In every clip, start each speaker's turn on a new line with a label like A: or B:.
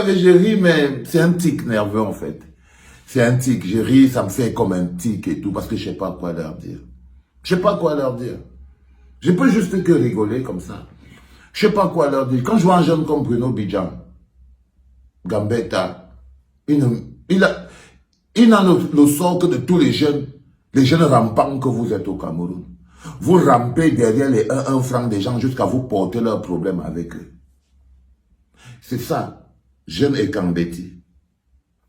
A: Je ris, mais c'est un tic nerveux en fait. C'est un tic. Je ris, ça me fait comme un tic et tout, parce que je sais pas quoi leur dire. Je sais pas quoi leur dire. Je peux juste que rigoler comme ça. Je sais pas quoi leur dire. Quand je vois un jeune comme Bruno Bidjan, Gambetta, il a le sort que de tous les jeunes rampants que vous êtes au Cameroun. Vous rampez derrière les 1 franc des gens jusqu'à vous porter leurs problèmes avec eux. C'est ça, jeunes et Kambeti.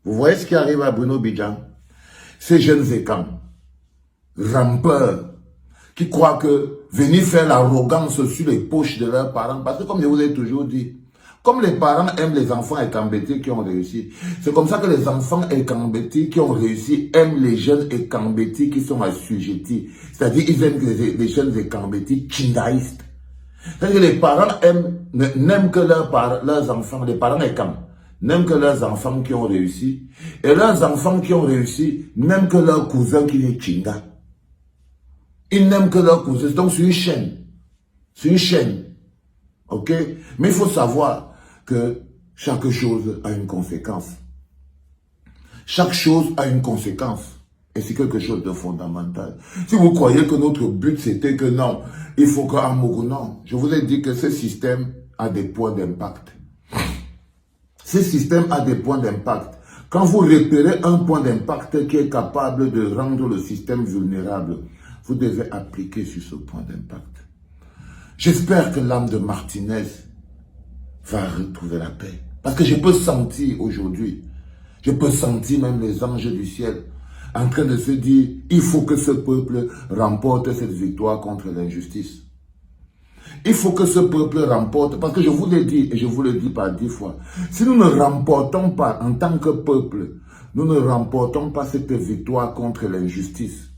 A: Vous voyez ce qui arrive à Bruno Bidjan? Ces jeunes écans, rampeurs, qui croient que venir faire l'arrogance sur les poches de leurs parents, parce que comme je vous ai toujours dit, comme les parents aiment les enfants Ekambeti qui ont réussi, c'est comme ça que les enfants Ekambeti qui ont réussi aiment les jeunes Ekambeti qui sont assujettis. C'est-à-dire ils aiment les jeunes Ekambeti chindaïstes. C'est-à-dire que les parents n'aiment que leurs enfants, les parents Ekam, n'aiment que leurs enfants qui ont réussi. Et leurs enfants qui ont réussi n'aiment que leurs cousins qui est chinda. Ils n'aiment que leurs cousins. Donc c'est une chaîne. C'est une chaîne. Ok? Mais il faut savoir que chaque chose a une conséquence. Chaque chose a une conséquence. Et c'est quelque chose de fondamental. Si vous croyez que notre but c'était que non, il faut qu'un Mourou, non. Je vous ai dit que ce système a des points d'impact. Ce système a des points d'impact. Quand vous repérez un point d'impact qui est capable de rendre le système vulnérable, vous devez appliquer sur ce point d'impact. J'espère que l'âme de Martinez va retrouver la paix. Parce que je peux sentir aujourd'hui, je peux sentir même les anges du ciel en train de se dire, il faut que ce peuple remporte cette victoire contre l'injustice. Il faut que ce peuple remporte, parce que je vous l'ai dit, et je vous le dis par 10 fois, si nous ne remportons pas en tant que peuple, nous ne remportons pas cette victoire contre l'injustice,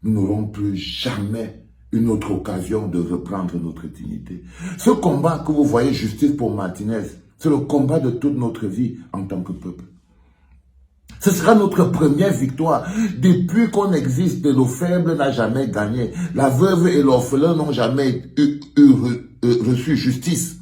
A: nous n'aurons plus jamais une autre occasion de reprendre notre dignité. Ce combat que vous voyez, justice pour Martinez, c'est le combat de toute notre vie en tant que peuple. Ce sera notre première victoire. Depuis qu'on existe, le faible n'a jamais gagné. La veuve et l'orphelin n'ont jamais reçu justice.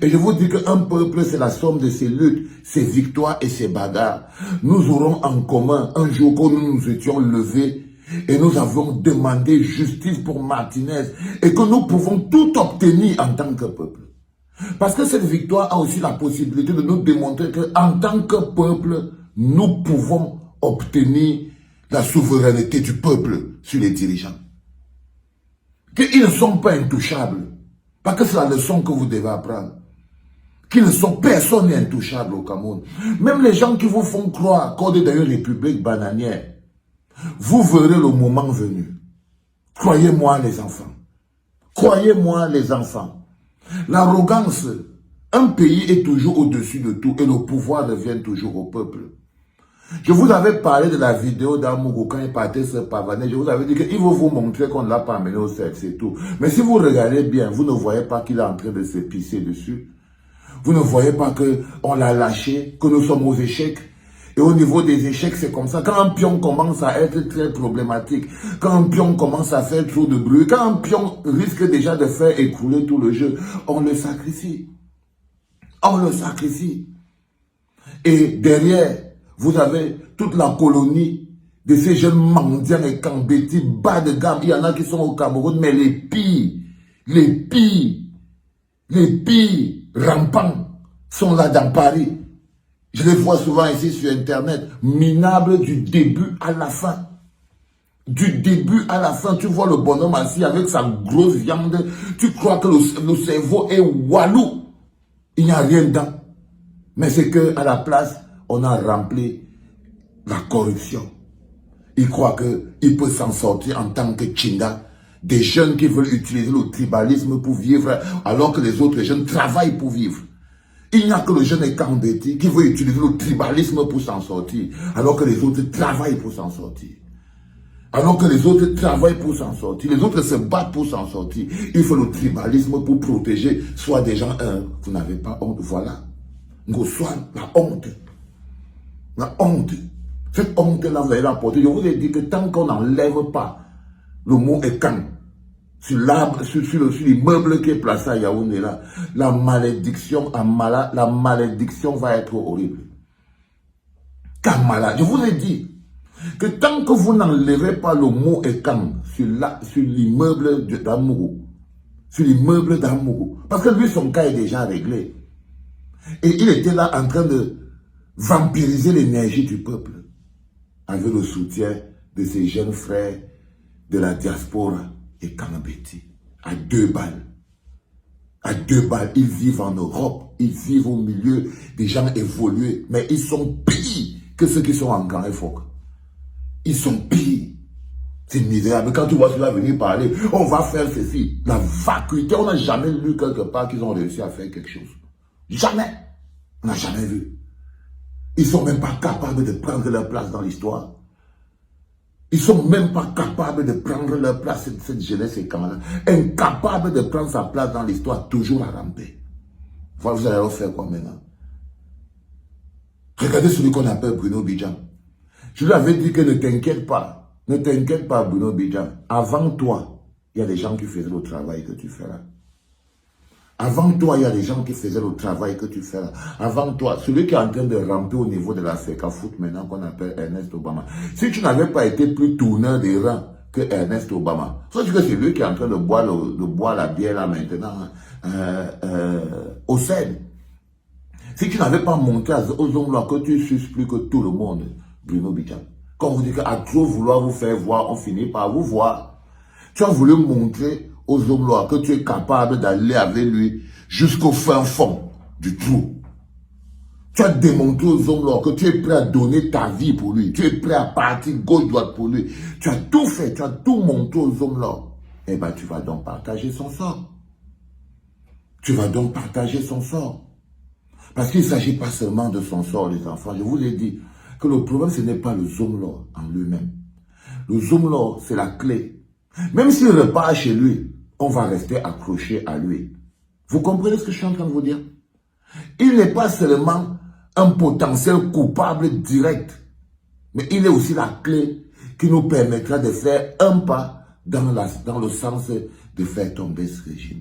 A: Et je vous dis qu'un peuple, c'est la somme de ses luttes, ses victoires et ses bagarres. Nous aurons en commun un jour où nous nous étions levés et nous avons demandé justice pour Martinez et que nous pouvons tout obtenir en tant que peuple. Parce que cette victoire a aussi la possibilité de nous démontrer qu'en tant que peuple, nous pouvons obtenir la souveraineté du peuple sur les dirigeants. Qu'ils ne sont pas intouchables. Parce que c'est la leçon que vous devez apprendre. Qu'ils ne sont personne n'est intouchable au Cameroun. Même les gens qui vous font croire qu'on est dans une république bananière, vous verrez le moment venu. Croyez-moi les enfants. Croyez-moi les enfants. L'arrogance, un pays est toujours au-dessus de tout et le pouvoir revient toujours au peuple. Je vous avais parlé de la vidéo d'Amougou quand il partait se pavaner. Je vous avais dit qu'il veut vous montrer qu'on ne l'a pas amené au sexe, c'est tout. Mais si vous regardez bien, vous ne voyez pas qu'il est en train de se pisser dessus. Vous ne voyez pas qu'on l'a lâché, que nous sommes aux échecs. Et au niveau des échecs, c'est comme ça. Quand un pion commence à être très problématique, quand un pion commence à faire trop de bruit, quand un pion risque déjà de faire écrouler tout le jeu, on le sacrifie. On le sacrifie. Et derrière, vous avez toute la colonie de ces jeunes mendiants et Kambeti bas de gamme. Il y en a qui sont au Cameroun, mais les pires rampants sont là dans Paris. Je les vois souvent ici sur Internet, minables du début à la fin. Du début à la fin, tu vois le bonhomme assis avec sa grosse viande, tu crois que le cerveau est walou. Il n'y a rien dedans. Mais c'est qu'à la place, on a rempli la corruption. Il croit qu'il peut s'en sortir en tant que Chinda. Des jeunes qui veulent utiliser le tribalisme pour vivre, alors que les autres jeunes travaillent pour vivre. Il n'y a que le jeune Ekambeti qui veut utiliser le tribalisme pour s'en sortir, alors que les autres travaillent pour s'en sortir. Alors que les autres travaillent pour s'en sortir, les autres se battent pour s'en sortir. Il faut le tribalisme pour protéger soit des gens, vous n'avez pas honte, voilà. Soit la honte. La honte. Cette honte-là, vous allez la porter. Je vous ai dit que tant qu'on n'enlève pas le mot Ekam, sur l'arbre, sur l'immeuble qui est placé à Yaoundé là, la malédiction va être horrible. Kamala, je vous ai dit que tant que vous n'enlevez pas le mot Ekam sur l'immeuble d'Amourou, parce que lui, son cas est déjà réglé. Et il était là en train de vampiriser l'énergie du peuple avec le soutien de ses jeunes frères de la diaspora et Kanabeti. À 2 balles. À 2 balles, ils vivent en Europe, ils vivent au milieu des gens évolués, mais ils sont pires que ceux qui sont en Grand Efok. Ils sont pires. C'est misérable. Quand tu vois cela venir parler, on va faire ceci. La vacuité, on n'a jamais lu quelque part qu'ils ont réussi à faire quelque chose. Jamais. On n'a jamais vu. Ils ne sont même pas capables de prendre leur place dans l'histoire. Ils ne sont même pas capables de prendre leur place, cette jeunesse et camarades. Incapables de prendre sa place dans l'histoire, toujours à ramper. Voilà, vous allez leur faire quoi maintenant? Regardez celui qu'on appelle Bruno Bidjan. Je lui avais dit que ne t'inquiète pas. Ne t'inquiète pas, Bruno Bidjan. Avant toi, il y a des gens qui faisaient le travail que tu feras. Avant toi, il y a des gens qui faisaient le travail que tu feras. Avant toi, celui qui est en train de ramper au niveau de la FECAFOOT maintenant, qu'on appelle Ernest Obama. Si tu n'avais pas été plus tourneur des rangs que Ernest Obama, c'est que c'est lui qui est en train de boire la bière là maintenant au Seine. Si tu n'avais pas montré aux hommes là que tu suces plus que tout le monde, Bruno Bidjan. Quand vous dites qu'à trop vouloir vous faire voir, on finit par vous voir. Tu as voulu montrer aux hommes là que tu es capable d'aller avec lui jusqu'au fin fond du trou. Tu as démontré aux hommes là que tu es prêt à donner ta vie pour lui. Tu es prêt à partir gauche-droite pour lui. Tu as tout fait, tu as tout montré aux hommes là. Eh bien, tu vas donc partager son sort. Tu vas donc partager son sort. Parce qu'il ne s'agit pas seulement de son sort, les enfants. Je vous ai dit que le problème, ce n'est pas le Zomlor en lui-même. Le Zomlor, c'est la clé. Même s'il repart chez lui, on va rester accroché à lui. Vous comprenez ce que je suis en train de vous dire? Il n'est pas seulement un potentiel coupable direct, mais il est aussi la clé qui nous permettra de faire un pas dans le sens de faire tomber ce régime.